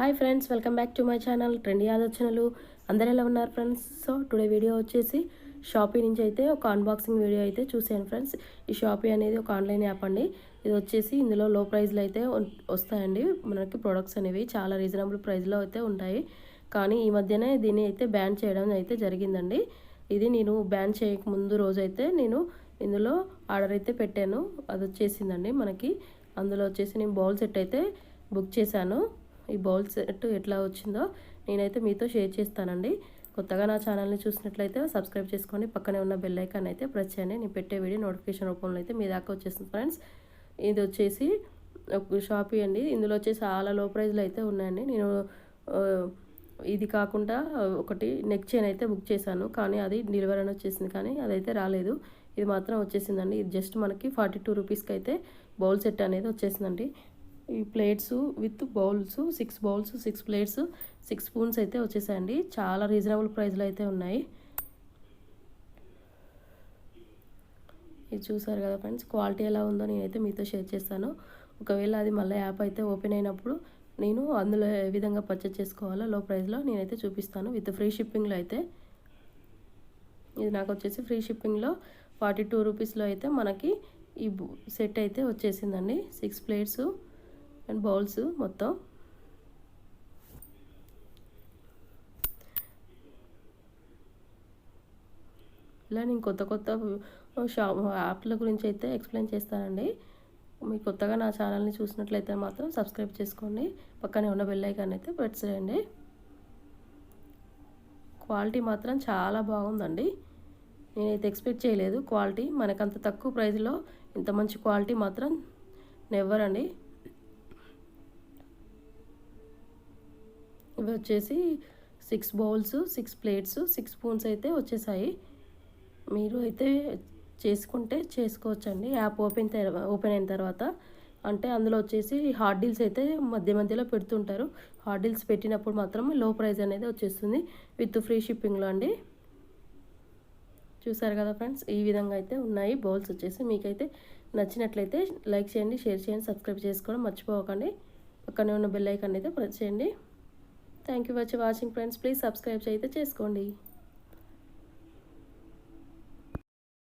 Hi friends, welcome back to my channel trendy ఆలోచనలు. అందరూ ఎలా ఉన్నారు ఫ్రెండ్స్? సో టుడే వీడియో వచ్చేసి షాపీ నుంచి అయితే ఒక అన్బాక్సింగ్ వీడియో అయితే చూసాను ఫ్రెండ్స్. ఈ షాపీ అనేది ఒక ఆన్లైన్ యాప్ అండి. ఇది వచ్చేసి ఇందులో లో ప్రైస్లో అయితే వస్తాయండి. మనకి ప్రొడక్ట్స్ అనేవి చాలా రీజనబుల్ ప్రైస్లో అయితే ఉంటాయి. కానీ ఈ మధ్యనే దీన్ని అయితే బ్యాన్ చేయడం అయితే జరిగిందండి. ఇది నేను బ్యాన్ చేయక ముందు రోజు అయితే నేను ఇందులో ఆర్డర్ అయితే పెట్టాను. అది వచ్చేసిందండి మనకి. అందులో వచ్చేసి నేను బౌల్ సెట్ అయితే బుక్ చేశాను. ఈ బౌల్ సెట్ ఎట్లా వచ్చిందో నేనైతే మీతో షేర్ చేస్తానండి. కొత్తగా నా ఛానల్ని చూసినట్లయితే సబ్స్క్రైబ్ చేసుకోండి. పక్కనే ఉన్న బెల్ ఐకాన్ అయితే ప్రెస్ చేయండి. నేను పెట్టే వీడియో నోటిఫికేషన్ రూపంలో అయితే మీ దాకా వచ్చేస్తుంది ఫ్రెండ్స్. ఇది వచ్చేసి ఒక షాపీ అండి. ఇందులో వచ్చేసి చాలా లో ప్రైస్లో అయితే ఉన్నాయండి. నేను ఇది కాకుండా ఒకటి నెక్ చైన్ అయితే బుక్ చేశాను, కానీ అది డెలివరీ అని వచ్చేసింది, కానీ అదైతే రాలేదు. ఇది మాత్రం వచ్చేసిందండి. ఇది జస్ట్ మనకి 42 రూపీస్కి అయితే బౌల్ సెట్ అనేది వచ్చేసిందండి. ఈ plates with bowls 6 bowls 6 plates 6 spoons అయితే వచ్చేసాయండి. చాలా రీజనబుల్ ప్రైస్లో అయితే ఉన్నాయి. ఇది చూసారు కదా ఫ్రెండ్స్, క్వాలిటీ ఎలా ఉందో నేనైతే మీతో షేర్ చేస్తాను. ఒకవేళ అది మళ్ళీ యాప్ అయితే ఓపెన్ అయినప్పుడు నేను అందులో ఏ విధంగా పర్చేస్ చేసుకోవాలో లో ప్రైస్లో నేనైతే చూపిస్తాను, విత్ ఫ్రీ షిప్పింగ్లో అయితే. ఇది నాకు వచ్చేసి ఫ్రీ షిప్పింగ్లో 42 రూపీస్లో అయితే మనకి ఈ సెట్ అయితే వచ్చేసిందండి. 6 ప్లేట్స్ అండ్ బౌల్స్ మొత్తం. ఇలా నేను కొత్త కొత్త యాప్ల గురించి అయితే ఎక్స్ప్లెయిన్ చేస్తానండి. మీరు కొత్తగా నా ఛానల్ని చూసినట్లయితే మాత్రం సబ్స్క్రైబ్ చేసుకోండి. పక్కనే ఉన్న బెల్ ఐకాన్ అయితే ప్రెస్ చేయండి. క్వాలిటీ మాత్రం చాలా బాగుందండి. నేనైతే ఎక్స్పెక్ట్ చేయలేదు క్వాలిటీ. మనకంత తక్కువ ప్రైస్లో ఇంత మంచి క్వాలిటీ మాత్రం నెవర్ అండి. ఇవి వచ్చేసి 6 బౌల్స్ 6 ప్లేట్స్ 6 స్పూన్స్ అయితే వచ్చేసాయి. మీరు అయితే చేసుకుంటే చేసుకోవచ్చండి. యాప్ ఓపెన్ అయిన తర్వాత. అంటే అందులో వచ్చేసి హాట్ డీల్స్ అయితే మధ్య మధ్యలో పెడుతుంటారు. హాట్ డీల్స్ పెట్టినప్పుడు మాత్రం లో ప్రైస్ అనేది వచ్చేస్తుంది, విత్ ఫ్రీ షిప్పింగ్లో అండి. చూసారు కదా ఫ్రెండ్స్, ఈ విధంగా అయితే ఉన్నాయి బౌల్స్ వచ్చేసి. మీకైతే నచ్చినట్లయితే లైక్ చేయండి, షేర్ చేయండి, సబ్స్క్రైబ్ చేసుకోవడం మర్చిపోకండి. పక్కనే ఉన్న బెల్ ఐకాన్ అయితే ప్రెస్ చేయండి. Thank you for watching friends. Please subscribe అయితే చేసుకోండి.